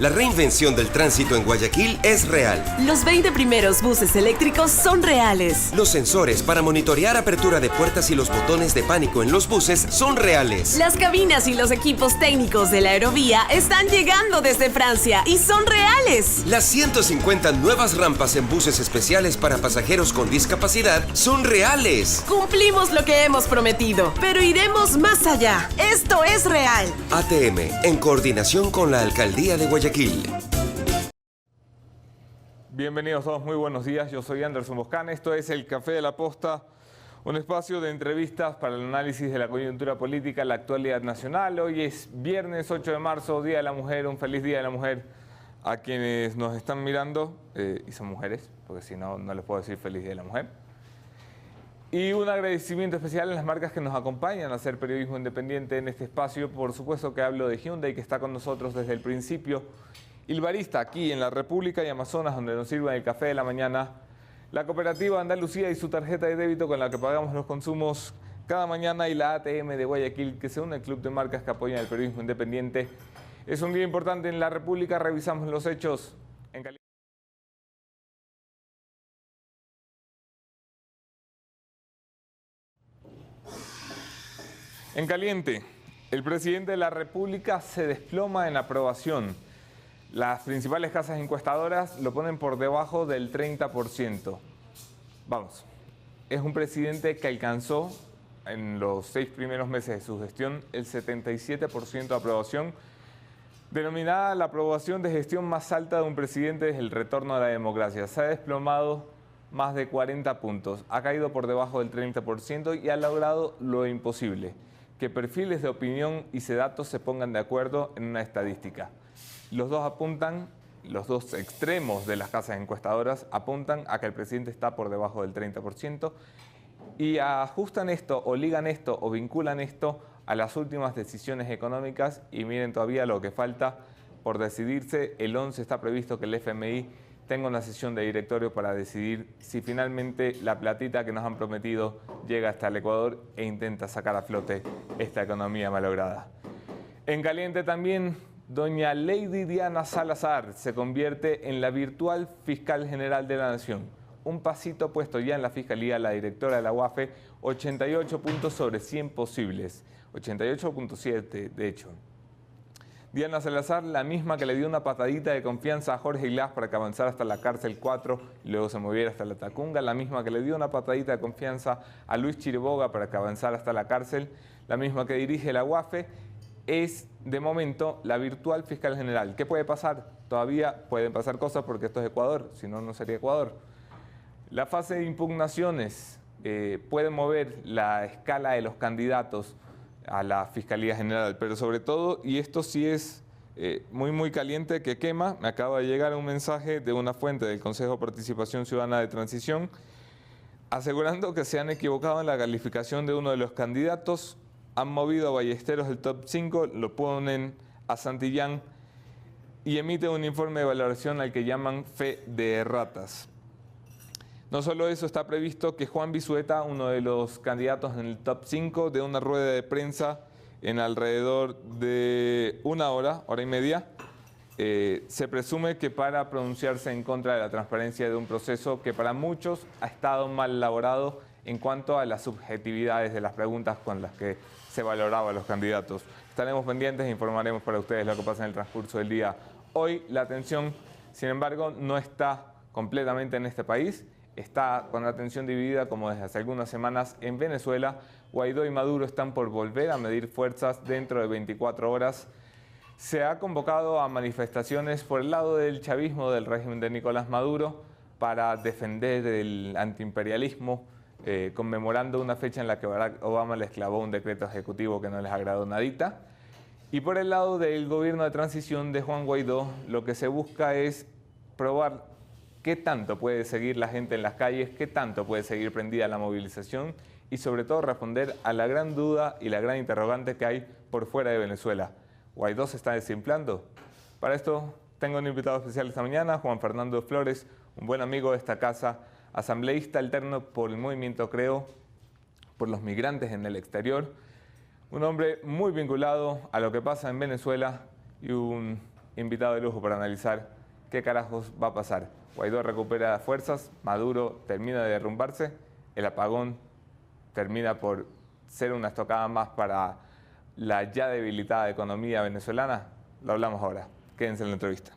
La reinvención del tránsito en Guayaquil es real. Los 20 primeros buses eléctricos son reales. Los sensores para monitorear apertura de puertas y los botones de pánico en los buses son reales. Las cabinas y los equipos técnicos de la aerovía están llegando desde Francia y son reales. Las 150 nuevas rampas en buses especiales para pasajeros con discapacidad son reales. Cumplimos lo que hemos prometido, pero iremos más allá. Esto es real. ATM, en coordinación con la Alcaldía de Guayaquil. Bienvenidos todos, muy buenos días. Yo soy Anderson Boscán. Esto es El Café de la Posta, un espacio de entrevistas para el análisis de la coyuntura política, la actualidad nacional. Hoy es viernes 8 de marzo, Día de la Mujer. Un feliz Día de la Mujer a quienes nos están mirando y son mujeres, porque si no, no les puedo decir feliz Día de la Mujer. Y un agradecimiento especial a las marcas que nos acompañan a hacer periodismo independiente en este espacio. Por supuesto que hablo de Hyundai, que está con nosotros desde el principio. Ilbarista, aquí en la República y Amazonas, donde nos sirven el café de la mañana. La Cooperativa Andalucía y su tarjeta de débito con la que pagamos los consumos cada mañana. Y la ATM de Guayaquil, que se une al club de marcas que apoyan el periodismo independiente. Es un día importante en la República. Revisamos los hechos en Cali. En caliente, el presidente de la República se desploma en aprobación. Las principales casas encuestadoras lo ponen por debajo del 30%. Vamos, es un presidente que alcanzó en los 6 primeros meses de su gestión el 77% de aprobación, denominada la aprobación de gestión más alta de un presidente desde el retorno a la democracia. Se ha desplomado más de 40 puntos, ha caído por debajo del 30% y ha logrado lo imposible: que perfiles de opinión y datos se pongan de acuerdo en una estadística. Los dos extremos de las casas encuestadoras apuntan a que el presidente está por debajo del 30% y ajustan esto, o ligan esto, o vinculan esto a las últimas decisiones económicas. Y miren todavía lo que falta por decidirse. El 11 está previsto que el FMI tenga una sesión de directorio para decidir si finalmente la platita que nos han prometido llega hasta el Ecuador e intenta sacar a flote esta economía malograda. En caliente también, doña Lady Diana Salazar se convierte en la virtual fiscal general de la Nación. Un pasito puesto ya en la Fiscalía, la directora de la UAFE, 88 puntos sobre 100 posibles, 88.7 de hecho. Diana Salazar, la misma que le dio una patadita de confianza a Jorge Glass para que avanzara hasta la cárcel 4 y luego se moviera hasta la Tacunga, la misma que le dio una patadita de confianza a Luis Chiriboga para que avanzara hasta la cárcel, la misma que dirige la UAFE, es de momento la virtual fiscal general. ¿Qué puede pasar? Todavía pueden pasar cosas porque esto es Ecuador, si no, no sería Ecuador. La fase de impugnaciones puede mover la escala de los candidatos a la Fiscalía General, pero sobre todo, y esto sí es muy caliente, que quema, me acaba de llegar un mensaje de una fuente del Consejo de Participación Ciudadana de Transición asegurando que se han equivocado en la calificación de uno de los candidatos, han movido a Ballesteros del top 5, lo ponen a Santillán y emiten un informe de valoración al que llaman fe de erratas. No solo eso, está previsto que Juan Vizueta, uno de los candidatos en el top 5, dé una rueda de prensa en alrededor de una hora y media. Se presume que para pronunciarse en contra de la transparencia de un proceso que para muchos ha estado mal elaborado en cuanto a las subjetividades de las preguntas con las que se valoraban los candidatos. Estaremos pendientes e informaremos para ustedes lo que pasa en el transcurso del día. Hoy la atención, sin embargo, no está completamente en este país. Está con la atención dividida, como desde hace algunas semanas, en Venezuela. Guaidó y Maduro están por volver a medir fuerzas dentro de 24 horas. Se ha convocado a manifestaciones por el lado del chavismo del régimen de Nicolás Maduro para defender el antiimperialismo, conmemorando una fecha en la que Barack Obama les clavó un decreto ejecutivo que no les agradó nadita. Y por el lado del gobierno de transición de Juan Guaidó, lo que se busca es probar qué tanto puede seguir la gente en las calles, qué tanto puede seguir prendida la movilización y sobre todo responder a la gran duda y la gran interrogante que hay por fuera de Venezuela. ¿Guaidó se está desinflando? Para esto tengo un invitado especial esta mañana, Juan Fernando Flores, un buen amigo de esta casa, asambleísta alterno por el movimiento Creo, por los migrantes en el exterior, un hombre muy vinculado a lo que pasa en Venezuela y un invitado de lujo para analizar qué carajos va a pasar. Guaidó recupera fuerzas, Maduro termina de derrumbarse, el apagón termina por ser una estocada más para la ya debilitada economía venezolana. Lo hablamos ahora. Quédense en la entrevista.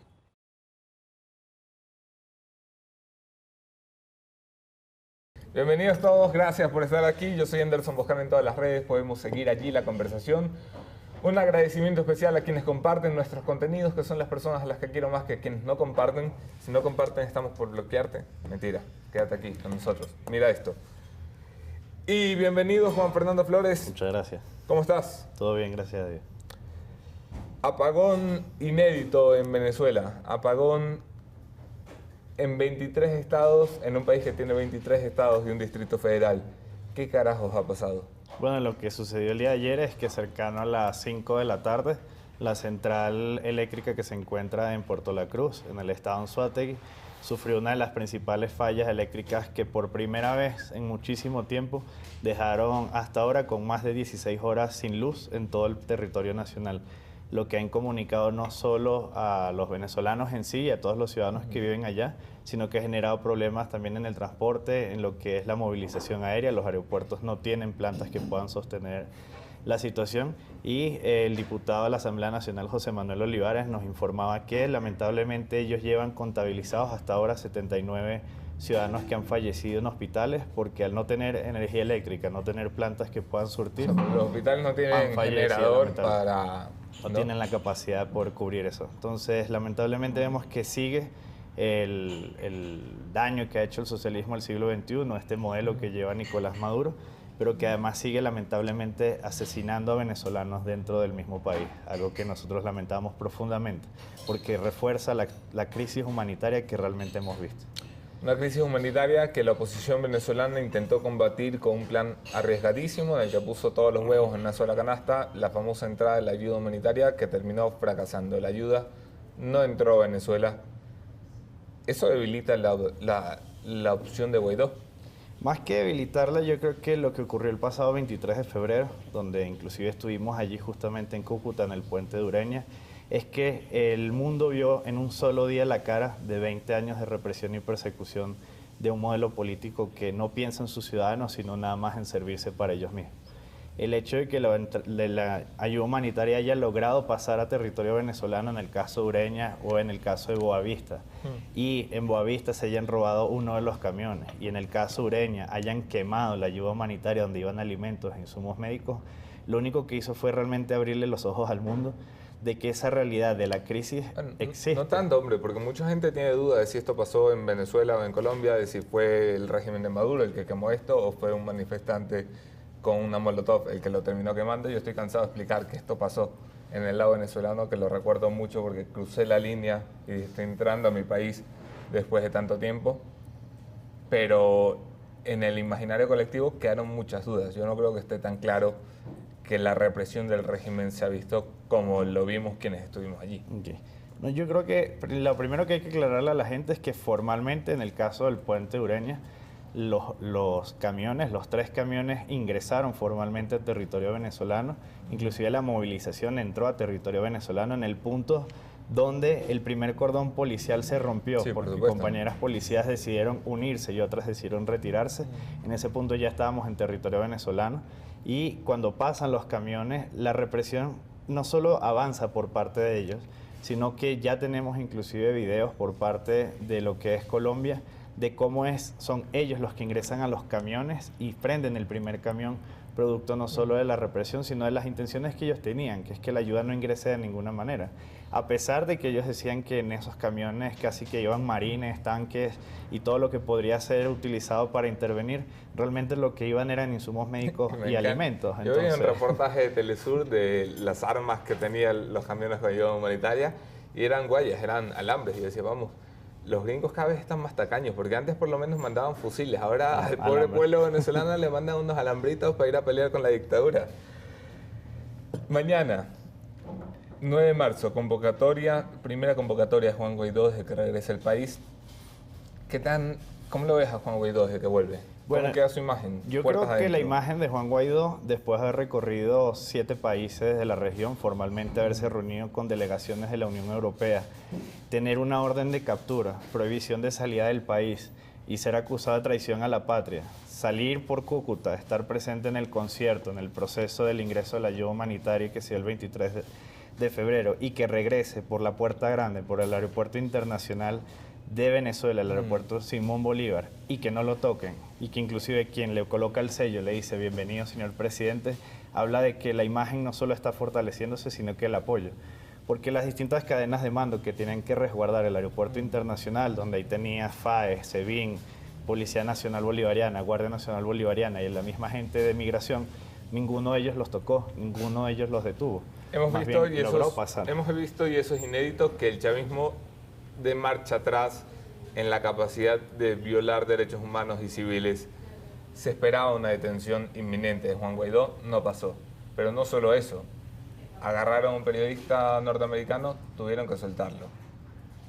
Bienvenidos todos, gracias por estar aquí. Yo soy Anderson Boscan en todas las redes, podemos seguir allí la conversación. Un agradecimiento especial a quienes comparten nuestros contenidos, que son las personas a las que quiero más que quienes no comparten. Si no comparten, estamos por bloquearte. Mentira, quédate aquí con nosotros. Mira esto. Y bienvenido, Juan Fernando Flores. Muchas gracias. ¿Cómo estás? Todo bien, gracias a Dios. Apagón inédito en Venezuela. Apagón en 23 estados, en un país que tiene 23 estados y un distrito federal. ¿Qué carajos ha pasado? Bueno, lo que sucedió el día de ayer es que cercano a las 5 de la tarde, la central eléctrica que se encuentra en Puerto La Cruz, en el estado Anzoátegui, sufrió una de las principales fallas eléctricas que por primera vez en muchísimo tiempo dejaron hasta ahora con más de 16 horas sin luz en todo el territorio nacional. Lo que han comunicado no solo a los venezolanos en sí y a todos los ciudadanos que viven allá, sino que ha generado problemas también en el transporte, en lo que es la movilización aérea. Los aeropuertos no tienen plantas que puedan sostener la situación y el diputado de la Asamblea Nacional, José Manuel Olivares, nos informaba que lamentablemente ellos llevan contabilizados hasta ahora 79 ciudadanos que han fallecido en hospitales porque al no tener energía eléctrica, no tener plantas que puedan surtir. Los hospitales no tienen generador para... No tienen la capacidad de poder cubrir eso. Entonces, lamentablemente vemos que sigue el daño que ha hecho el socialismo del siglo XXI, este modelo que lleva Nicolás Maduro, pero que además sigue lamentablemente asesinando a venezolanos dentro del mismo país, algo que nosotros lamentamos profundamente, porque refuerza la crisis humanitaria que realmente hemos visto. Una crisis humanitaria que la oposición venezolana intentó combatir con un plan arriesgadísimo en el que puso todos los huevos en una sola canasta, la famosa entrada de la ayuda humanitaria que terminó fracasando. La ayuda no entró a Venezuela. ¿Eso debilita la opción de Guaidó? Más que debilitarla, yo creo que lo que ocurrió el pasado 23 de febrero, donde inclusive estuvimos allí justamente en Cúcuta, en el puente de Ureña, es que el mundo vio en un solo día la cara de 20 años de represión y persecución de un modelo político que no piensa en sus ciudadanos, sino nada más en servirse para ellos mismos. El hecho de que la ayuda humanitaria haya logrado pasar a territorio venezolano en el caso de Ureña o en el caso de Boavista, y en Boavista se hayan robado uno de los camiones, y en el caso de Ureña hayan quemado la ayuda humanitaria donde iban alimentos e insumos médicos, lo único que hizo fue realmente abrirle los ojos al mundo de que esa realidad de la crisis existe. No tanto, hombre, porque mucha gente tiene duda de si esto pasó en Venezuela o en Colombia, de si fue el régimen de Maduro el que quemó esto o fue un manifestante con una molotov el que lo terminó quemando. Yo estoy cansado de explicar que esto pasó en el lado venezolano, que lo recuerdo mucho porque crucé la línea y estoy entrando a mi país después de tanto tiempo, pero en el imaginario colectivo quedaron muchas dudas. Yo no creo que esté tan claro que la represión del régimen se ha visto como lo vimos quienes estuvimos allí. Okay. No, yo creo que lo primero que hay que aclararle a la gente es que formalmente en el caso del puente de Ureña, los camiones, los 3 camiones ingresaron formalmente a territorio venezolano, inclusive la movilización entró a territorio venezolano en el punto donde el primer cordón policial se rompió, sí, porque compañeras policías decidieron unirse y otras decidieron retirarse. En ese punto ya estábamos en territorio venezolano y cuando pasan los camiones, la represión no solo avanza por parte de ellos, sino que ya tenemos inclusive videos por parte de lo que es Colombia, de cómo son ellos los que ingresan a los camiones y prenden el primer camión, producto no solo de la represión, sino de las intenciones que ellos tenían, que es que la ayuda no ingrese de ninguna manera. A pesar de que ellos decían que en esos camiones casi que iban marines, tanques y todo lo que podría ser utilizado para intervenir, realmente lo que iban eran insumos médicos y alimentos. Yo vi un reportaje de Telesur de las armas que tenían los camiones con ayuda humanitaria y eran guayas, eran alambres. Y yo decía, vamos, los gringos cada vez están más tacaños, porque antes por lo menos mandaban fusiles, ahora al pobre pueblo venezolano le mandan unos alambritos para ir a pelear con la dictadura. Mañana, 9 de marzo, primera convocatoria de Juan Guaidó desde que regresa al país. ¿Cómo lo ves a Juan Guaidó desde que vuelve? ¿Cómo queda su imagen? Yo Puertas creo que la adentro. imagen de Juan Guaidó, después de haber recorrido 7 países de la región, formalmente haberse reunido con delegaciones de la Unión Europea, tener una orden de captura, prohibición de salida del país y ser acusado de traición a la patria, salir por Cúcuta, estar presente en el concierto, en el proceso del ingreso de la ayuda humanitaria que se dio el 23 de febrero y que regrese por la Puerta Grande, por el aeropuerto internacional de Venezuela, el aeropuerto Simón Bolívar, y que no lo toquen, y que inclusive quien le coloca el sello le dice bienvenido señor presidente, habla de que la imagen no solo está fortaleciéndose, sino que el apoyo. Porque las distintas cadenas de mando que tienen que resguardar el aeropuerto internacional, donde ahí tenía FAE, SEBIN, Policía Nacional Bolivariana, Guardia Nacional Bolivariana y la misma gente de migración, ninguno de ellos los tocó, ninguno de ellos los detuvo. Hemos Más visto, bien, y logró eso pasar. hemos visto, y eso es inédito, que el chavismo de marcha atrás en la capacidad de violar derechos humanos y civiles. Se esperaba una detención inminente de Juan Guaidó, no pasó. Pero no solo eso, agarraron a un periodista norteamericano, tuvieron que soltarlo.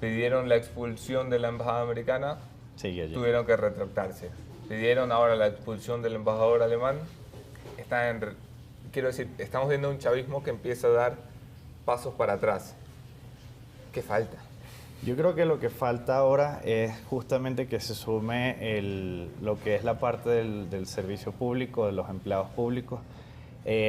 Pidieron la expulsión de la embajada americana, Sigue allí. tuvieron que retractarse. Pidieron ahora la expulsión del embajador alemán. Quiero decir, estamos viendo un chavismo que empieza a dar pasos para atrás. ¿Qué falta? Yo creo que lo que falta ahora es justamente que se sume lo que es la parte del servicio público, de los empleados públicos.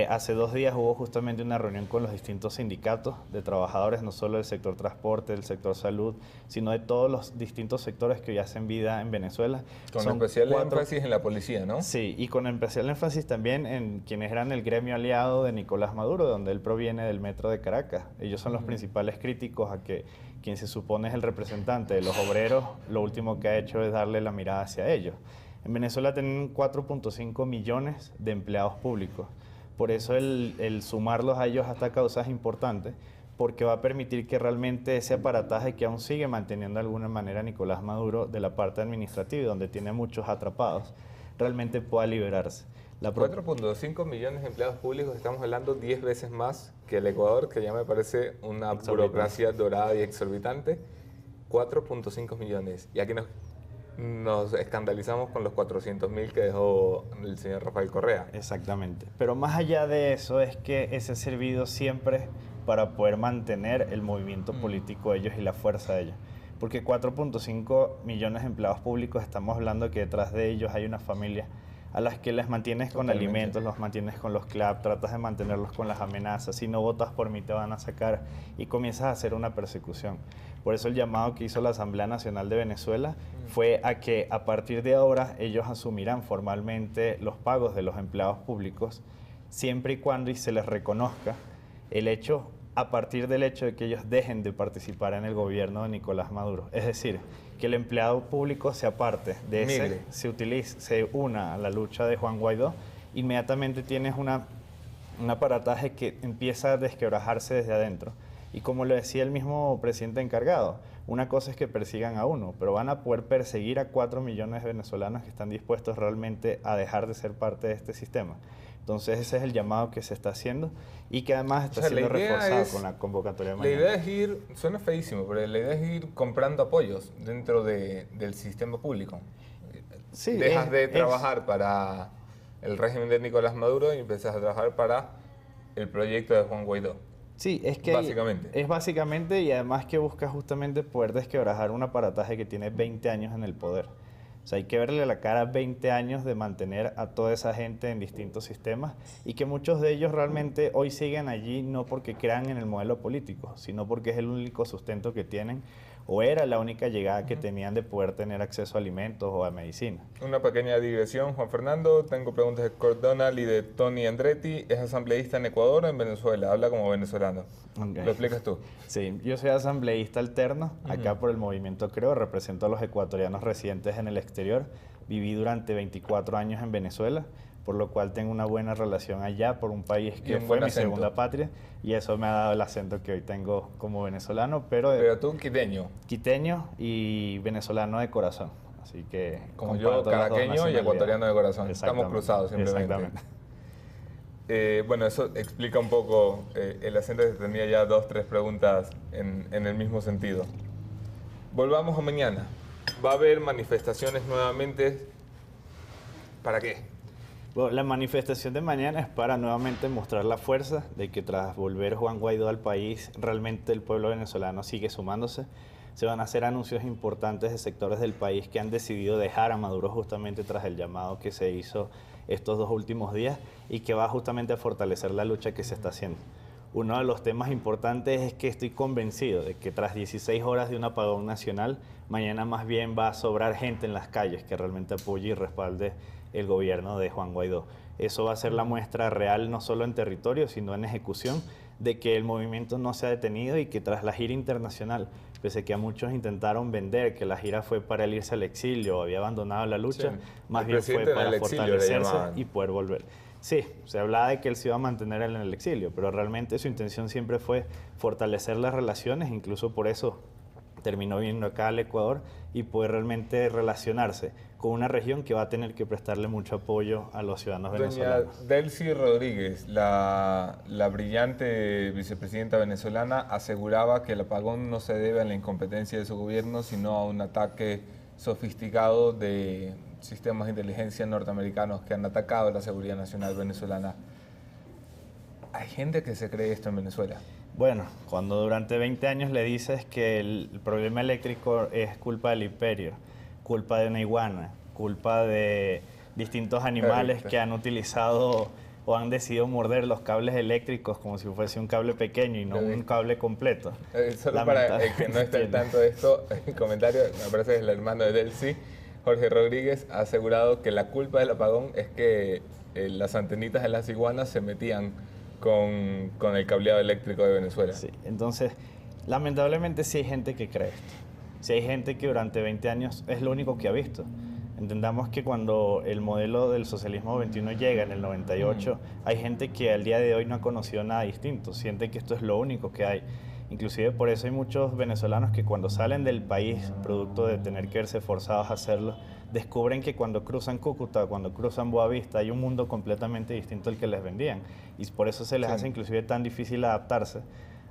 Hace 2 días hubo justamente una reunión con los distintos sindicatos de trabajadores, no solo del sector transporte, del sector salud, sino de todos los distintos sectores que hoy hacen vida en Venezuela. Con Son especial 4 énfasis en la policía, ¿no? Sí, y con especial énfasis también en quienes eran el gremio aliado de Nicolás Maduro, donde él proviene del Metro de Caracas. Ellos son los principales críticos a que quien se supone es el representante de los obreros, lo último que ha hecho es darle la mirada hacia ellos. En Venezuela tienen 4.5 millones de empleados públicos. Por eso el sumarlos a ellos hasta causas importantes, porque va a permitir que realmente ese aparataje que aún sigue manteniendo de alguna manera Nicolás Maduro de la parte administrativa, donde tiene muchos atrapados, realmente pueda liberarse. 4.5 millones de empleados públicos, estamos hablando 10 veces más que el Ecuador, que ya me parece una burocracia dorada y exorbitante. 4.5 millones. Y aquí nos escandalizamos con los 400.000 que dejó el señor Rafael Correa. Exactamente. Pero más allá de eso es que ese ha servido siempre para poder mantener el movimiento político de ellos y la fuerza de ellos. Porque 4.5 millones de empleados públicos, estamos hablando que detrás de ellos hay una familia a las que les mantienes con alimentos, los mantienes con los CLAP, tratas de mantenerlos con las amenazas, si no votas por mí te van a sacar y comienzas a hacer una persecución. Por eso el llamado que hizo la Asamblea Nacional de Venezuela fue a que a partir de ahora ellos asumirán formalmente los pagos de los empleados públicos siempre y cuando se les reconozca el hecho, a partir del hecho de que ellos dejen de participar en el gobierno de Nicolás Maduro. Es decir, que el empleado público se aparte de ese, se una a la lucha de Juan Guaidó, inmediatamente tienes un aparataje que empieza a desquebrajarse desde adentro. Y como lo decía el mismo presidente encargado, una cosa es que persigan a uno, pero van a poder perseguir a 4 millones de venezolanos que están dispuestos realmente a dejar de ser parte de este sistema. Entonces ese es el llamado que se está haciendo y que además está siendo reforzado con la convocatoria de mañana. La idea es ir, suena feísimo, pero la idea es ir comprando apoyos dentro del sistema público. Sí, Dejas de trabajar para el régimen de Nicolás Maduro y empiezas a trabajar para el proyecto de Juan Guaidó. Sí, es que es básicamente, y además que busca justamente poder desquebrajar un aparataje que tiene 20 años en el poder. O sea, hay que verle la cara 20 años de mantener a toda esa gente en distintos sistemas y que muchos de ellos realmente hoy siguen allí no porque crean en el modelo político, sino porque es el único sustento que tienen o era la única llegada que tenían de poder tener acceso a alimentos o a medicina. Una pequeña digresión, Juan Fernando. Tengo preguntas de Kurt Donald y de Tony Andretti. Es asambleísta en Ecuador o en Venezuela. Habla como venezolano. Okay. ¿Lo explicas tú? Sí, yo soy asambleísta alterno, acá por el movimiento Creo, represento a los ecuatorianos residentes en el exterior. Viví durante 24 años en Venezuela, por lo cual tengo una buena relación allá por un país que fue mi segunda patria y eso me ha dado el acento que hoy tengo como venezolano, pero tú quiteño. Quiteño y venezolano de corazón, así que como yo, caraqueño y ecuatoriano de corazón. Estamos cruzados simplemente. Exactamente. Bueno, eso explica un poco el acento que tenía ya 2, 3 preguntas en el mismo sentido. Volvamos a mañana. Va a haber manifestaciones nuevamente ¿Para qué? Bueno, la manifestación de mañana es para nuevamente mostrar la fuerza de que tras volver Juan Guaidó al país, realmente el pueblo venezolano sigue sumándose. Se van a hacer anuncios importantes de sectores del país que han decidido dejar a Maduro justamente tras el llamado que se hizo estos 2 últimos días y que va justamente a fortalecer la lucha que se está haciendo. Uno de los temas importantes es que estoy convencido de que tras 16 horas de un apagón nacional, mañana más bien va a sobrar gente en las calles que realmente apoye y respalde el gobierno de Juan Guaidó. Eso va a ser la muestra real no solo en territorio, sino en ejecución, de que el movimiento no se ha detenido y que tras la gira internacional, pese a que a muchos intentaron vender que la gira fue para el irse al exilio o había abandonado la lucha, Sí, más bien fue para fortalecerse y poder volver. Sí, se hablaba de que él se iba a mantener en el exilio, pero realmente su intención siempre fue fortalecer las relaciones, incluso por eso terminó viniendo acá al Ecuador y poder realmente relacionarse con una región que va a tener que prestarle mucho apoyo a los ciudadanos venezolanos. Doña Delcy Rodríguez, la brillante vicepresidenta venezolana, aseguraba que el apagón no se debe a la incompetencia de su gobierno, sino a un ataque sofisticado de sistemas de inteligencia norteamericanos que han atacado la seguridad nacional venezolana. ¿Hay gente que se cree esto en Venezuela? Bueno, cuando durante 20 años le dices que el problema eléctrico es culpa del imperio, culpa de una iguana, culpa de distintos animales que han utilizado o han decidido morder los cables eléctricos como si fuese un cable pequeño y no un cable completo. Solo para el que no esté al tanto de esto, el comentario, me parece que es el hermano de Delcy, Jorge Rodríguez, ha asegurado que la culpa del apagón es que las antenitas de las iguanas se metían con el cableado eléctrico de Venezuela. Sí, entonces, lamentablemente sí hay gente que cree esto. Sí hay gente que durante 20 años es lo único que ha visto. Entendamos que cuando el modelo del socialismo 21 llega en el 98, hay gente que al día de hoy no ha conocido nada distinto, siente que esto es lo único que hay. Inclusive por eso hay muchos venezolanos que cuando salen del país, producto de tener que verse forzados a hacerlo, descubren que cuando cruzan Cúcuta, cuando cruzan Boavista, hay un mundo completamente distinto al que les vendían. Y por eso se les hace inclusive tan difícil adaptarse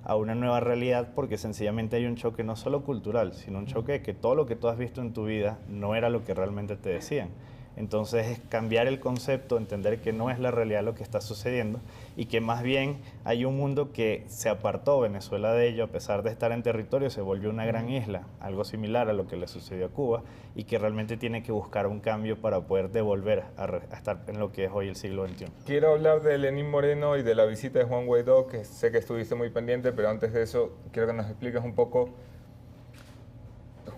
a una nueva realidad, porque sencillamente hay un choque no solo cultural, sino un choque de que todo lo que tú has visto en tu vida no era lo que realmente te decían. Entonces es cambiar el concepto, entender que no es la realidad lo que está sucediendo y que más bien hay un mundo que se apartó Venezuela de ello, a pesar de estar en territorio, se volvió una gran isla, algo similar a lo que le sucedió a Cuba y que realmente tiene que buscar un cambio para poder devolver a estar en lo que es hoy el siglo XXI. Quiero hablar de Lenín Moreno y de la visita de Juan Guaidó, que sé que estuviste muy pendiente, pero antes de eso quiero que nos expliques un poco.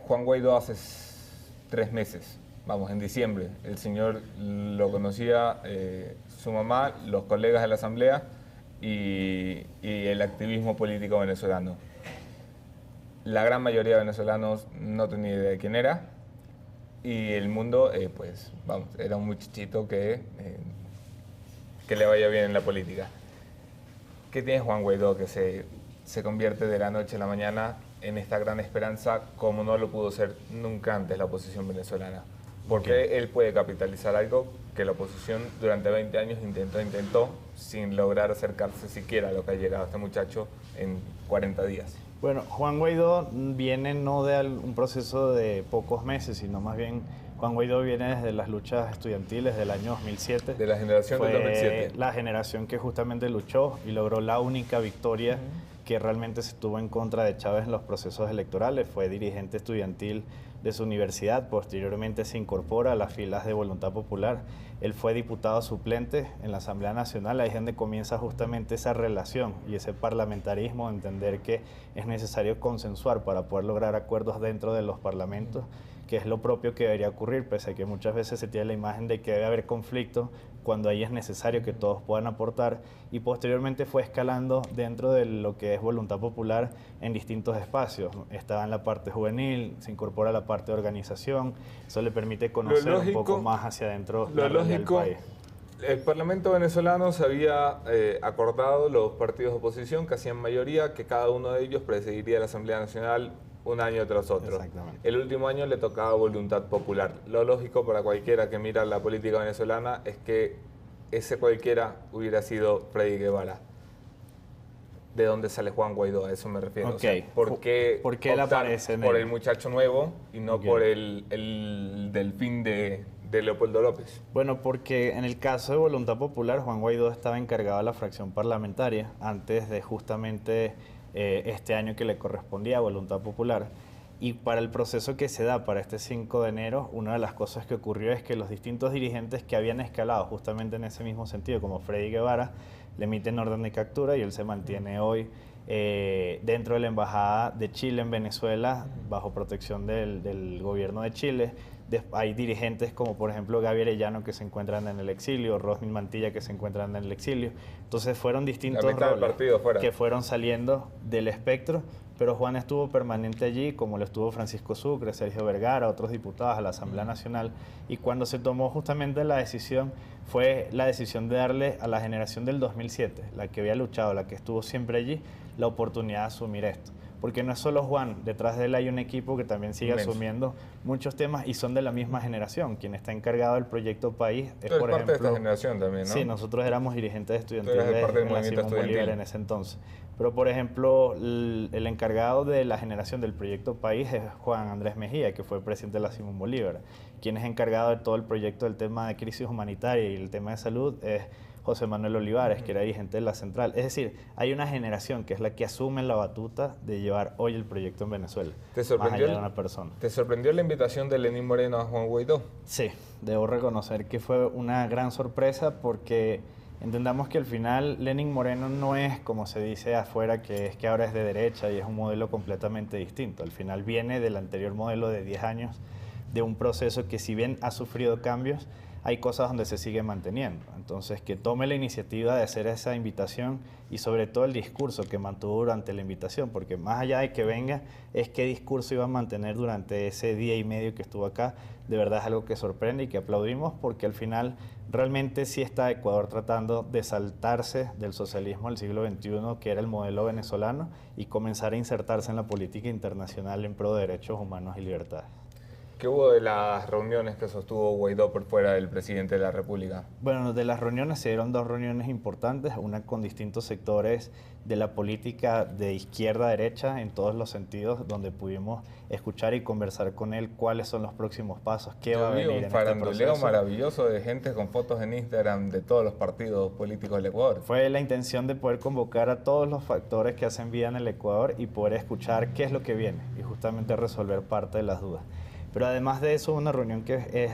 Juan Guaidó hace 3 meses. Vamos, en diciembre, el señor lo conocía su mamá, los colegas de la Asamblea y el activismo político venezolano. La gran mayoría de venezolanos no tenía idea de quién era y el mundo, pues, vamos, era un muchachito que le vaya bien en la política. ¿Qué tiene Juan Guaidó que se convierte de la noche a la mañana en esta gran esperanza como no lo pudo ser nunca antes la oposición venezolana? Porque él puede capitalizar algo que la oposición durante 20 años intentó sin lograr acercarse siquiera a lo que ha llegado este muchacho en 40 días. Bueno, Juan Guaidó viene no de un proceso de pocos meses, sino más bien Juan Guaidó viene desde las luchas estudiantiles del año 2007. De la generación del 2007. La generación que justamente luchó y logró la única victoria que realmente se tuvo en contra de Chávez en los procesos electorales. Fue dirigente estudiantil de su universidad, posteriormente se incorpora a las filas de Voluntad Popular. Él fue diputado suplente en la Asamblea Nacional, ahí es donde comienza justamente esa relación y ese parlamentarismo, entender que es necesario consensuar para poder lograr acuerdos dentro de los parlamentos, que es lo propio que debería ocurrir, pese a que muchas veces se tiene la imagen de que debe haber conflicto, cuando ahí es necesario que todos puedan aportar, y posteriormente fue escalando dentro de lo que es Voluntad Popular en distintos espacios. Estaba en la parte juvenil, se incorpora a la parte de organización, eso le permite conocer un poco más hacia adentro la realidad del país. El Parlamento venezolano se había acordado, los partidos de oposición que hacían mayoría, que cada uno de ellos presidiría la Asamblea Nacional un año tras otro. Exactamente. El último año le tocaba Voluntad Popular. Lo lógico para cualquiera que mira la política venezolana es que ese cualquiera hubiera sido Freddy Guevara. ¿De dónde sale Juan Guaidó? A eso me refiero. Okay. O sea, ¿por qué él aparece por el muchacho nuevo y no por el delfín de de Leopoldo López? Bueno, porque en el caso de Voluntad Popular, Juan Guaidó estaba encargado de la fracción parlamentaria antes de justamente este año que le correspondía a Voluntad Popular. Y para el proceso que se da para este 5 de enero, una de las cosas que ocurrió es que los distintos dirigentes que habían escalado justamente en ese mismo sentido, como Freddy Guevara, le emiten orden de captura y él se mantiene hoy dentro de la Embajada de Chile en Venezuela, bajo protección del gobierno de Chile. Hay dirigentes como por ejemplo Gaby Arellano que se encuentran en el exilio, Rosmin Mantilla que se encuentran en el exilio. Entonces fueron distintos roles que fueron saliendo del espectro, pero Juan estuvo permanente allí, como lo estuvo Francisco Sucre, Sergio Vergara, otros diputados a la Asamblea Nacional, y cuando se tomó justamente la decisión, fue la decisión de darle a la generación del 2007, la que había luchado, la que estuvo siempre allí, la oportunidad de asumir esto. Porque no es solo Juan, detrás de él hay un equipo que también sigue asumiendo muchos temas y son de la misma generación. Quien está encargado del proyecto País es, por ejemplo, parte de esta generación también, ¿no? Sí, nosotros éramos dirigentes estudiantiles en la Simón Bolívar en ese entonces. Pero, por ejemplo, el encargado de la generación del proyecto País es Juan Andrés Mejía, que fue presidente de la Simón Bolívar. Quien es encargado de todo el proyecto del tema de crisis humanitaria y el tema de salud es José Manuel Olivares, que era dirigente de la Central. Es decir, hay una generación que es la que asume la batuta de llevar hoy el proyecto en Venezuela. ¿Te sorprendió, más allá de una persona? ¿Te sorprendió la invitación de Lenín Moreno a Juan Guaidó? Sí, debo reconocer que fue una gran sorpresa porque entendamos que al final Lenín Moreno no es como se dice afuera, que es que ahora es de derecha y es un modelo completamente distinto. Al final viene del anterior modelo de 10 años, de un proceso que si bien ha sufrido cambios, hay cosas donde se sigue manteniendo. Entonces, que tome la iniciativa de hacer esa invitación y sobre todo el discurso que mantuvo durante la invitación, porque más allá de que venga, es qué discurso iba a mantener durante ese día y medio que estuvo acá, de verdad es algo que sorprende y que aplaudimos, porque al final realmente sí está Ecuador tratando de saltarse del socialismo del siglo XXI, que era el modelo venezolano, y comenzar a insertarse en la política internacional en pro de derechos humanos y libertades. ¿Qué hubo de las reuniones que sostuvo Guaidó por fuera del presidente de la República? Bueno, de las reuniones se dieron dos reuniones importantes, una con distintos sectores de la política de izquierda a derecha en todos los sentidos, donde pudimos escuchar y conversar con él cuáles son los próximos pasos, qué va a venir en este proceso. Un faranduleo maravilloso de gente con fotos en Instagram de todos los partidos políticos del Ecuador. Fue la intención de poder convocar a todos los factores que hacen vida en el Ecuador y poder escuchar qué es lo que viene y justamente resolver parte de las dudas. Pero además de eso, una reunión que es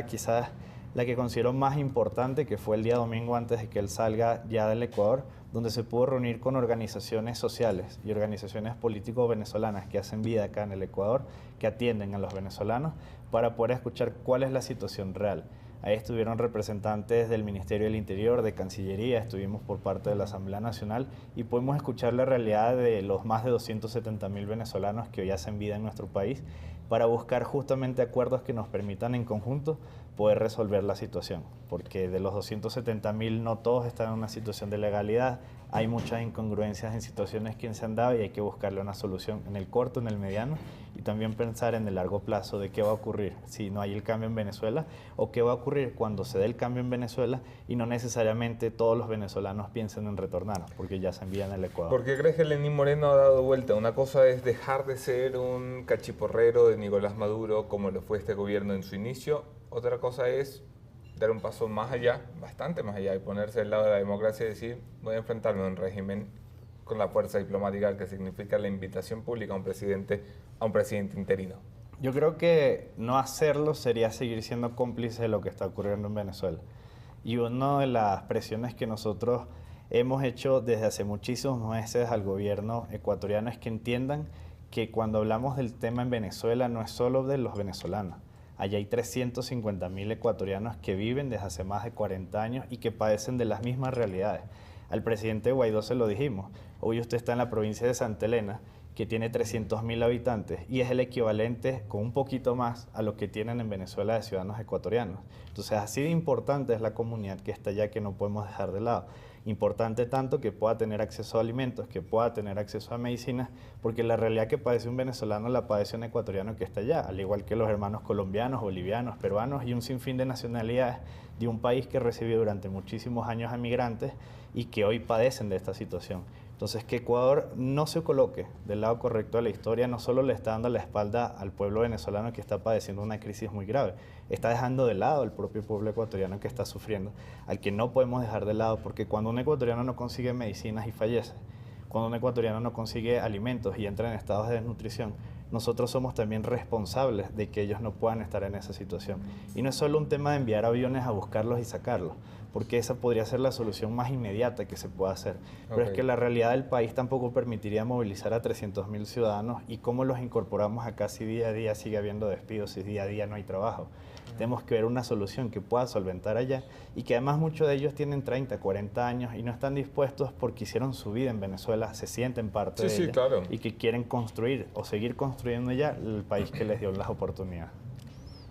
quizás la que considero más importante, que fue el día domingo antes de que él salga ya del Ecuador, donde se pudo reunir con organizaciones sociales y organizaciones políticos venezolanas que hacen vida acá en el Ecuador, que atienden a los venezolanos, para poder escuchar cuál es la situación real. Ahí estuvieron representantes del Ministerio del Interior, de Cancillería, estuvimos por parte de la Asamblea Nacional y pudimos escuchar la realidad de los más de 270.000 venezolanos que hoy hacen vida en nuestro país, para buscar justamente acuerdos que nos permitan en conjunto poder resolver la situación, porque de los 270.000 no todos están en una situación de legalidad, hay muchas incongruencias en situaciones que se han dado y hay que buscarle una solución en el corto, en el mediano y también pensar en el largo plazo de qué va a ocurrir si no hay el cambio en Venezuela o qué va a ocurrir cuando se dé el cambio en Venezuela y no necesariamente todos los venezolanos piensen en retornar, porque ya se envían al Ecuador. ¿Por qué crees que Lenín Moreno ha dado vuelta? Una cosa es dejar de ser un cachiporrero de Nicolás Maduro como lo fue este gobierno en su inicio, otra cosa es dar un paso más allá, bastante más allá, y ponerse del lado de la democracia y decir, voy a enfrentarme a un régimen con la fuerza diplomática que significa la invitación pública a un presidente interino. Yo creo que no hacerlo sería seguir siendo cómplice de lo que está ocurriendo en Venezuela. Y una de las presiones que nosotros hemos hecho desde hace muchísimos meses al gobierno ecuatoriano es que entiendan que cuando hablamos del tema en Venezuela no es solo de los venezolanos. Allá hay 350.000 ecuatorianos que viven desde hace más de 40 años y que padecen de las mismas realidades. Al presidente Guaidó se lo dijimos, hoy usted está en la provincia de Santa Elena, que tiene 300.000 habitantes y es el equivalente con un poquito más a lo que tienen en Venezuela de ciudadanos ecuatorianos. Entonces, así de importante es la comunidad que está allá, que no podemos dejar de lado. Importante tanto que pueda tener acceso a alimentos, que pueda tener acceso a medicinas, porque la realidad que padece un venezolano la padece un ecuatoriano que está allá, al igual que los hermanos colombianos, bolivianos, peruanos y un sinfín de nacionalidades de un país que recibió durante muchísimos años a migrantes y que hoy padecen de esta situación. Entonces, que Ecuador no se coloque del lado correcto de la historia no solo le está dando la espalda al pueblo venezolano que está padeciendo una crisis muy grave, está dejando de lado al propio pueblo ecuatoriano que está sufriendo, al que no podemos dejar de lado, porque cuando un ecuatoriano no consigue medicinas y fallece, cuando un ecuatoriano no consigue alimentos y entra en estados de desnutrición, nosotros somos también responsables de que ellos no puedan estar en esa situación. Y no es solo un tema de enviar aviones a buscarlos y sacarlos, porque esa podría ser la solución más inmediata que se pueda hacer. Pero es que la realidad del país tampoco permitiría movilizar a 300.000 ciudadanos y cómo los incorporamos acá si día a día sigue habiendo despidos, si día a día no hay trabajo. Tenemos que ver una solución que pueda solventar allá y que además muchos de ellos tienen 30, 40 años y no están dispuestos porque hicieron su vida en Venezuela, se sienten parte de ella claro. y que quieren construir o seguir construyendo ya el país que les dio las oportunidades.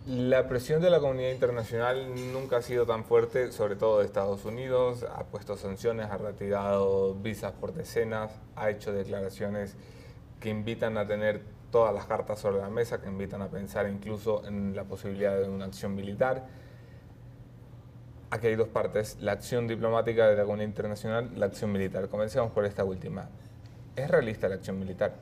La presión de la comunidad internacional nunca ha sido tan fuerte, sobre todo de Estados Unidos. Ha puesto sanciones, ha retirado visas por decenas, ha hecho declaraciones que invitan a tener todas las cartas sobre la mesa, que invitan a pensar incluso en la posibilidad de una acción militar. Aquí hay dos partes, la acción diplomática de la comunidad internacional, la acción militar. Comencemos por esta última. ¿Es realista la acción militar?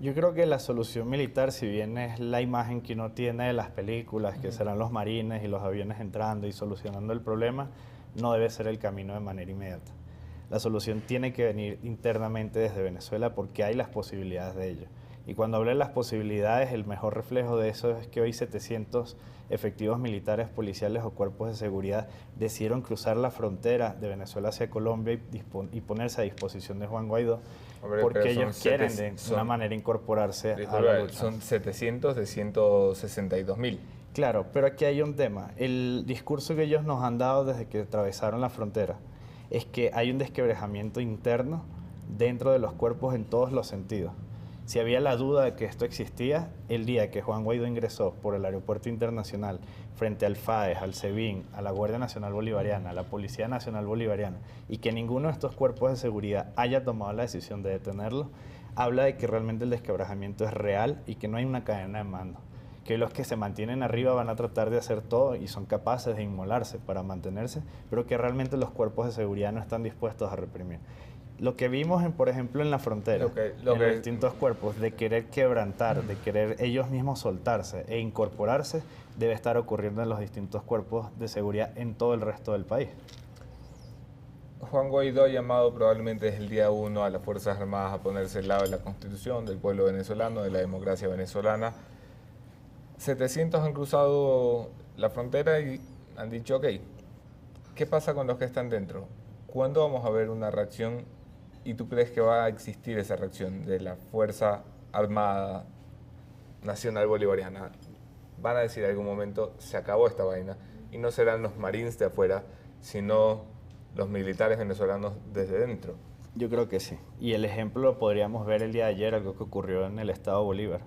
Yo creo que la solución militar, si bien es la imagen que uno tiene de las películas, que serán los marines y los aviones entrando y solucionando el problema, no debe ser el camino de manera inmediata. La solución tiene que venir internamente desde Venezuela porque hay las posibilidades de ello. Y cuando hablé de las posibilidades, el mejor reflejo de eso es que hoy 700 efectivos militares, policiales o cuerpos de seguridad decidieron cruzar la frontera de Venezuela hacia Colombia y ponerse a disposición de Juan Guaidó, porque ellos quieren de una manera incorporarse a la lucha. Son 700 de 162.000. Claro, pero aquí hay un tema. El discurso que ellos nos han dado desde que atravesaron la frontera es que hay un desquebrajamiento interno dentro de los cuerpos en todos los sentidos. Si había la duda de que esto existía, el día que Juan Guaidó ingresó por el aeropuerto internacional frente al FAES, al SEBIN, a la Guardia Nacional Bolivariana, a la Policía Nacional Bolivariana, y que ninguno de estos cuerpos de seguridad haya tomado la decisión de detenerlo, habla de que realmente el desquebrajamiento es real y que no hay una cadena de mando. Que los que se mantienen arriba van a tratar de hacer todo y son capaces de inmolarse para mantenerse, pero que realmente los cuerpos de seguridad no están dispuestos a reprimir. Lo que vimos, por ejemplo, en la frontera, en los distintos cuerpos, de querer quebrantar, de querer ellos mismos soltarse e incorporarse, debe estar ocurriendo en los distintos cuerpos de seguridad en todo el resto del país. Juan Guaidó ha llamado probablemente desde el día 1 a las Fuerzas Armadas a ponerse al lado de la Constitución, del pueblo venezolano, de la democracia venezolana. 700 han cruzado la frontera y han dicho, ok, ¿qué pasa con los que están dentro? ¿Cuándo vamos a ver una reacción? ¿Y tú crees que va a existir esa reacción de la Fuerza Armada Nacional Bolivariana? Van a decir en algún momento, se acabó esta vaina, y no serán los marines de afuera, sino los militares venezolanos desde dentro. Yo creo que sí. Y el ejemplo lo podríamos ver el día de ayer, algo que ocurrió en el estado Bolívar.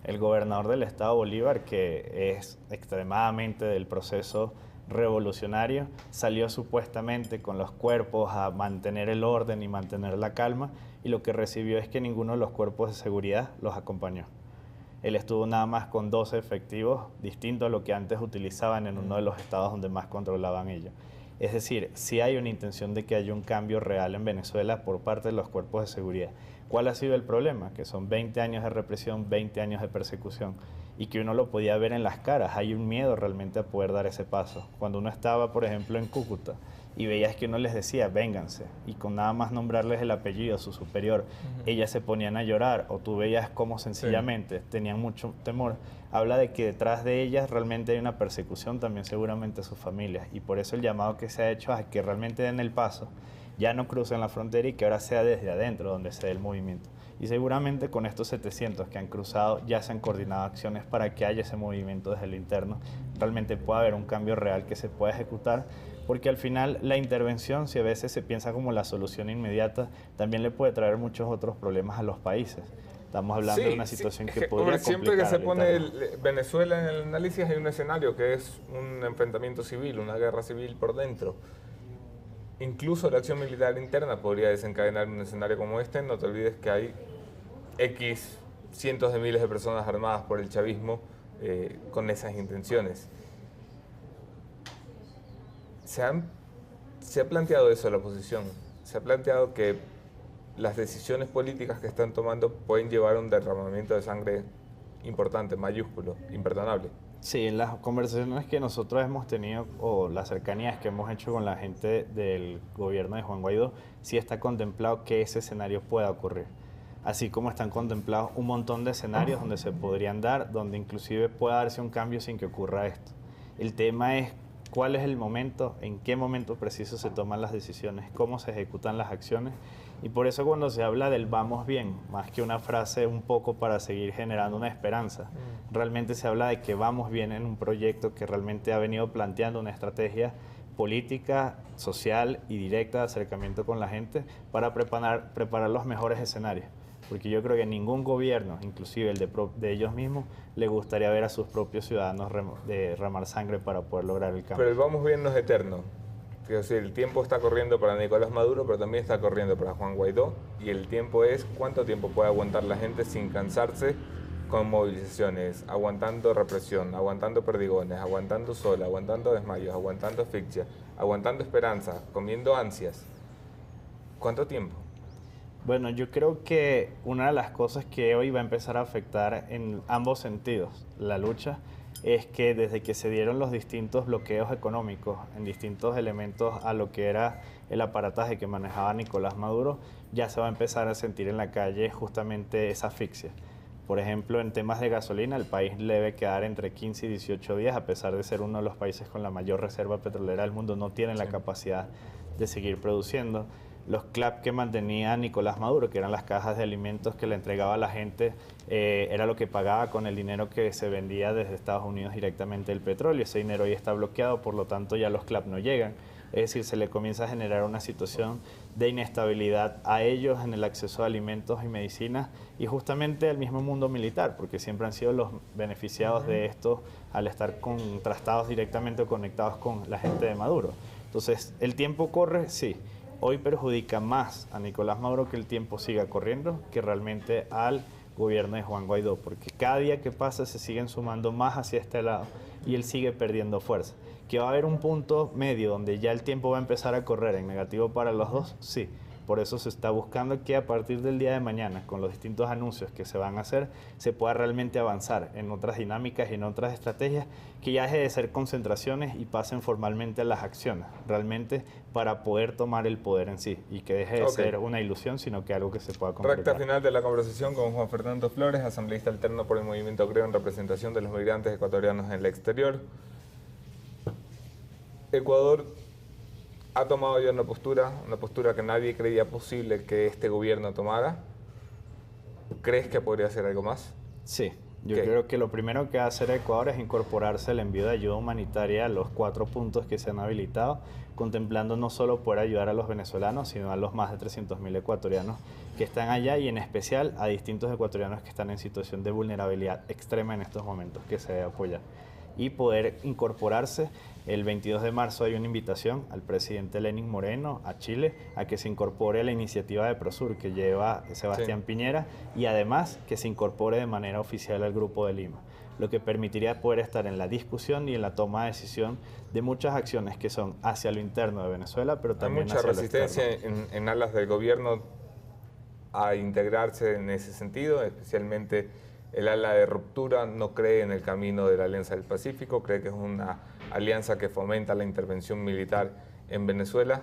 El gobernador del estado Bolívar, que es extremadamente del proceso revolucionario, salió supuestamente con los cuerpos a mantener el orden y mantener la calma, y lo que recibió es que ninguno de los cuerpos de seguridad los acompañó. Él estuvo nada más con 12 efectivos, distinto a lo que antes utilizaban en uno de los estados donde más controlaban ellos. Es decir, sí hay una intención de que haya un cambio real en Venezuela por parte de los cuerpos de seguridad. ¿Cuál ha sido el problema? Que son 20 años de represión, 20 años de persecución, y que uno lo podía ver en las caras. Hay un miedo realmente a poder dar ese paso. Cuando uno estaba, por ejemplo, en Cúcuta y veías que uno les decía, vénganse, y con nada más nombrarles el apellido, su superior, ellas se ponían a llorar, o tú veías cómo sencillamente tenían mucho temor, habla de que detrás de ellas realmente hay una persecución también seguramente a sus familias, y por eso el llamado que se ha hecho a que realmente den el paso, ya no crucen la frontera y que ahora sea desde adentro donde se dé el movimiento. Y seguramente con estos 700 que han cruzado ya se han coordinado acciones para que haya ese movimiento desde el interno, realmente pueda haber un cambio real que se pueda ejecutar, porque al final la intervención, si a veces se piensa como la solución inmediata, también le puede traer muchos otros problemas a los países. Estamos hablando de una situación que podría complicar. Siempre que se pone Venezuela en el análisis hay un escenario que es un enfrentamiento civil, una guerra civil por dentro. Incluso la acción militar interna podría desencadenar un escenario como este. No te olvides que hay cientos de miles de personas armadas por el chavismo con esas intenciones. Se ha planteado eso la oposición. Se ha planteado que las decisiones políticas que están tomando pueden llevar a un derramamiento de sangre importante, mayúsculo, imperdonable. Sí, en las conversaciones que nosotros hemos tenido o las cercanías que hemos hecho con la gente del gobierno de Juan Guaidó, sí está contemplado que ese escenario pueda ocurrir. Así como están contemplados un montón de escenarios donde se podrían dar, donde inclusive pueda darse un cambio sin que ocurra esto. El tema es cuál es el momento, en qué momento preciso se toman las decisiones, cómo se ejecutan las acciones. Y por eso cuando se habla del vamos bien, más que una frase un poco para seguir generando una esperanza, realmente se habla de que vamos bien en un proyecto que realmente ha venido planteando una estrategia política, social y directa de acercamiento con la gente para preparar los mejores escenarios. Porque yo creo que ningún gobierno, inclusive el de ellos mismos, le gustaría ver a sus propios ciudadanos derramar sangre para poder lograr el cambio. Pero el vamos bien no es eterno. Es decir, el tiempo está corriendo para Nicolás Maduro, pero también está corriendo para Juan Guaidó. Y el tiempo es cuánto tiempo puede aguantar la gente sin cansarse con movilizaciones, aguantando represión, aguantando perdigones, aguantando sol, aguantando desmayos, aguantando asfixia, aguantando esperanza, comiendo ansias. ¿Cuánto tiempo? Bueno, yo creo que una de las cosas que hoy va a empezar a afectar en ambos sentidos la lucha es que desde que se dieron los distintos bloqueos económicos en distintos elementos a lo que era el aparataje que manejaba Nicolás Maduro, ya se va a empezar a sentir en la calle justamente esa asfixia. Por ejemplo, en temas de gasolina, el país le debe quedar entre 15 y 18 días, a pesar de ser uno de los países con la mayor reserva petrolera del mundo, no tienen la capacidad de seguir produciendo. Los CLAP que mantenía Nicolás Maduro, que eran las cajas de alimentos que le entregaba a la gente, era lo que pagaba con el dinero que se vendía desde Estados Unidos directamente el petróleo. Ese dinero hoy está bloqueado, por lo tanto ya los CLAP no llegan. Es decir, se le comienza a generar una situación de inestabilidad a ellos en el acceso a alimentos y medicinas y justamente al mismo mundo militar, porque siempre han sido los beneficiados de esto al estar contrastados directamente o conectados con la gente de Maduro. Entonces, ¿el tiempo corre? Sí. Hoy perjudica más a Nicolás Maduro que el tiempo siga corriendo que realmente al gobierno de Juan Guaidó, porque cada día que pasa se siguen sumando más hacia este lado y él sigue perdiendo fuerza. ¿Que va a haber un punto medio donde ya el tiempo va a empezar a correr en negativo para los dos? Sí. Por eso se está buscando que a partir del día de mañana, con los distintos anuncios que se van a hacer, se pueda realmente avanzar en otras dinámicas y en otras estrategias que ya deje de ser concentraciones y pasen formalmente a las acciones, realmente para poder tomar el poder en sí y que deje de ser una ilusión, sino que algo que se pueda concretar. Recta final de la conversación con Juan Fernando Flores, asambleísta alterno por el Movimiento Creo en representación de los migrantes ecuatorianos en el exterior. Ecuador ha tomado ya una postura que nadie creía posible que este gobierno tomara. ¿Crees que podría hacer algo más? Sí, yo creo que lo primero que va a hacer Ecuador es incorporarse al envío de ayuda humanitaria a los 4 puntos que se han habilitado, contemplando no solo poder ayudar a los venezolanos, sino a los más de 300.000 ecuatorianos que están allá y en especial a distintos ecuatorianos que están en situación de vulnerabilidad extrema en estos momentos que se debe apoyar. Y poder incorporarse. El 22 de marzo hay una invitación al presidente Lenín Moreno a Chile a que se incorpore a la iniciativa de Prosur que lleva Sebastián Piñera y además que se incorpore de manera oficial al Grupo de Lima, lo que permitiría poder estar en la discusión y en la toma de decisión de muchas acciones que son hacia lo interno de Venezuela, pero también hacia lo externo. Hay mucha resistencia en alas del gobierno a integrarse en ese sentido, especialmente el ala de ruptura no cree en el camino de la Alianza del Pacífico, cree que es una alianza que fomenta la intervención militar en Venezuela.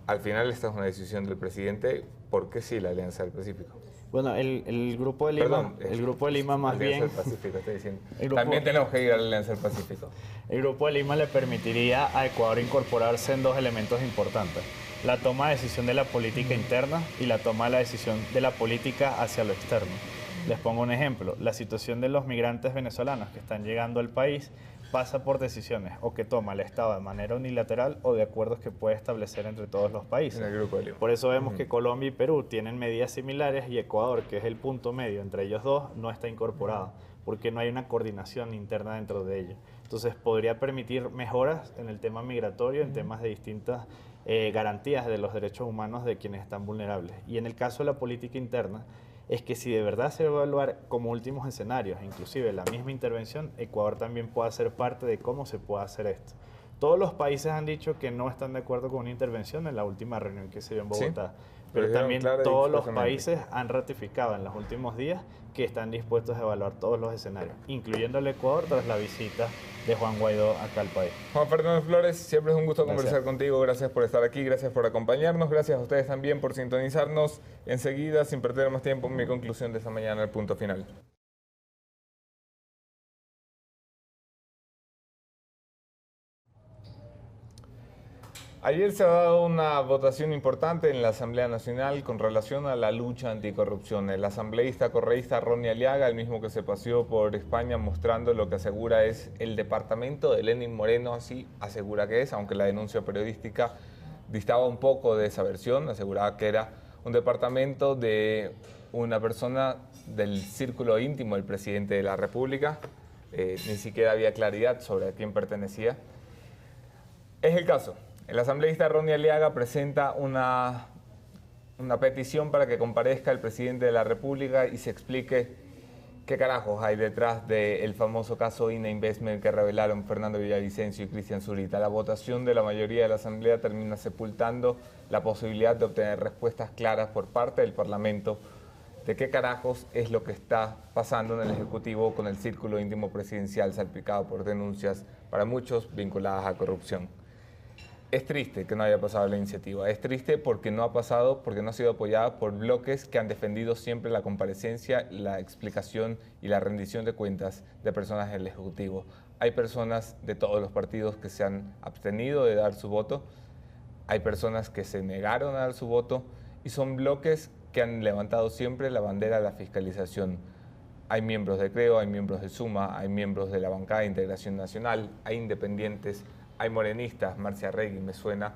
Al final esta es una decisión del presidente. ¿Por qué sí la Alianza del Pacífico? Bueno, el Grupo de Lima, Perdón, el Grupo de Lima más bien... Alianza del Pacífico, estoy diciendo. También tenemos que ir a la Alianza del Pacífico. El Grupo de Lima le permitiría a Ecuador incorporarse en 2 elementos importantes: la toma de decisión de la política interna y la toma de la decisión de la política hacia lo externo. Les pongo un ejemplo. La situación de los migrantes venezolanos que están llegando al país pasa por decisiones o que toma el Estado de manera unilateral o de acuerdos que puede establecer entre todos los países. En el Grupo de Lima. Por eso vemos que Colombia y Perú tienen medidas similares y Ecuador, que es el punto medio entre ellos dos, no está incorporado porque no hay una coordinación interna dentro de ellos. Entonces podría permitir mejoras en el tema migratorio, en temas de distintas garantías de los derechos humanos de quienes están vulnerables. Y en el caso de la política interna, es que si de verdad se va a evaluar como últimos escenarios, inclusive la misma intervención, Ecuador también pueda ser parte de cómo se puede hacer esto. Todos los países han dicho que no están de acuerdo con una intervención en la última reunión que se dio en Bogotá. Sí, pero también todos los expresamente. países han ratificado en los últimos días que están dispuestos a evaluar todos los escenarios, incluyendo el Ecuador tras la visita de Juan Guaidó acá al país. Juan Fernando Flores, siempre es un gusto Gracias. conversar contigo. Gracias por estar aquí, gracias por acompañarnos, gracias a ustedes también por sintonizarnos. Enseguida, sin perder más tiempo, mi conclusión de esta mañana, el punto final. Ayer se ha dado una votación importante en la Asamblea Nacional con relación a la lucha anticorrupción. El asambleísta correísta Ronnie Aliaga, el mismo que se paseó por España mostrando lo que asegura es el departamento de Lenín Moreno, así asegura que es, aunque la denuncia periodística distaba un poco de esa versión, aseguraba que era un departamento de una persona del círculo íntimo del presidente de la República. Ni siquiera había claridad sobre a quién pertenecía. Es el caso. El asambleísta Ronnie Aliaga presenta una petición para que comparezca el presidente de la República y se explique qué carajos hay detrás del famoso caso INA Investment que revelaron Fernando Villavicencio y Cristian Zurita. La votación de la mayoría de la Asamblea termina sepultando la posibilidad de obtener respuestas claras por parte del Parlamento de qué carajos es lo que está pasando en el Ejecutivo con el círculo íntimo presidencial salpicado por denuncias para muchos vinculadas a corrupción. Es triste que no haya pasado la iniciativa, es triste porque no ha pasado, porque no ha sido apoyada por bloques que han defendido siempre la comparecencia, la explicación y la rendición de cuentas de personas del Ejecutivo. Hay personas de todos los partidos que se han abstenido de dar su voto, hay personas que se negaron a dar su voto y son bloques que han levantado siempre la bandera de la fiscalización. Hay miembros de CREO, hay miembros de SUMA, hay miembros de la bancada de Integración Nacional, hay independientes, hay morenistas. Marcia Regui me suena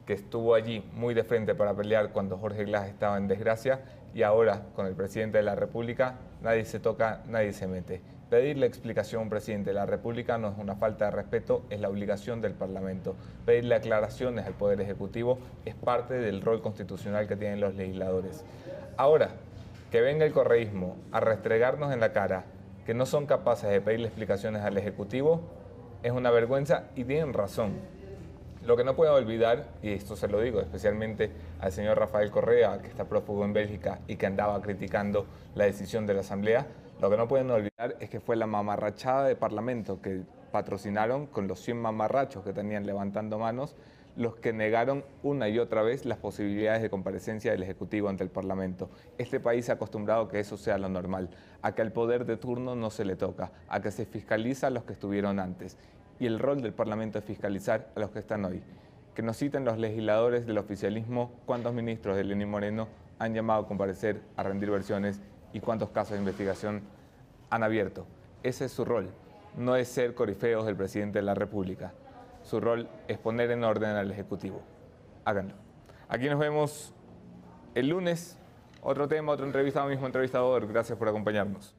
que estuvo allí muy de frente para pelear cuando Jorge Glass estaba en desgracia y ahora con el presidente de la República nadie se toca, nadie se mete. Pedirle explicación a un presidente de la República no es una falta de respeto, es la obligación del Parlamento. Pedirle aclaraciones al Poder Ejecutivo es parte del rol constitucional que tienen los legisladores. Ahora, que venga el correísmo a restregarnos en la cara que no son capaces de pedirle explicaciones al Ejecutivo es una vergüenza y tienen razón. Lo que no puedo olvidar, y esto se lo digo especialmente al señor Rafael Correa, que está prófugo en Bélgica y que andaba criticando la decisión de la Asamblea, lo que no pueden olvidar es que fue la mamarrachada de Parlamento que patrocinaron con los 100 mamarrachos que tenían levantando manos, los que negaron una y otra vez las posibilidades de comparecencia del Ejecutivo ante el Parlamento. Este país se ha acostumbrado a que eso sea lo normal, a que al poder de turno no se le toca, a que se fiscaliza a los que estuvieron antes. Y el rol del Parlamento es fiscalizar a los que están hoy. Que nos citen los legisladores del oficialismo cuántos ministros de Lenín Moreno han llamado a comparecer, a rendir versiones y cuántos casos de investigación han abierto. Ese es su rol, no es ser corifeos del presidente de la República. Su rol es poner en orden al Ejecutivo. Háganlo. Aquí nos vemos el lunes. Otro tema, otra entrevista, mismo entrevistador. Gracias por acompañarnos.